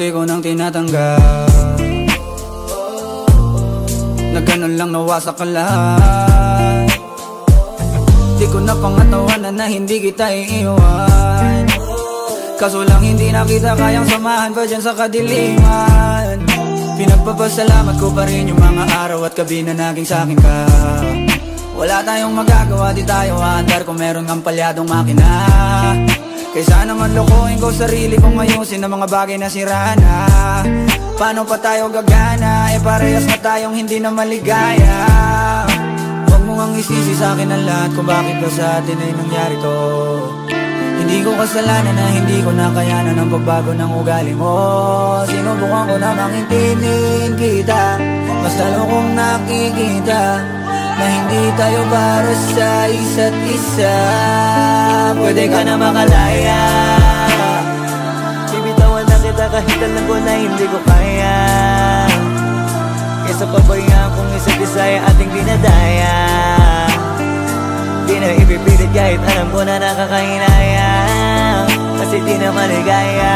unti-unti ko nang tinatanggap, na ganun lang nawasak ka lahat. Di ko na pangatawanan na hindi kita iiwan, kaso lang hindi na kita kayang samahan pa dyan sa kadiliman. Pinagpapasalamat ko pa rin yung mga araw at gabi na naging sa'kin ka. Wala tayong magagawa, di tayo aandar kung meron kang palyadong makina. Kaysa naman lokohin ko sarili kong ayusin ang mga bagay na sira na. Paano pa tayo gagana, parehas na tayong hindi na maligaya. Huwag mo ngang isisi sa'kin ang lahat kung bakit ba sa atin ay nangyari to. Hindi ko kasalanan na hindi ko nakayanan ang pagbago ng ugali mo. Sinubukan ko namang intindihin kita, basta kong nakikita na hindi tayo para sa isa't isa. Pwede ka na makalaya, bibitawan na kita kahit alam ko na hindi ko kaya. Kesa pabayaan kong isa't isa ay ating dinadaya. Di na ipipilit kahit alam ko na nakakahinayang, kasi di na maligaya.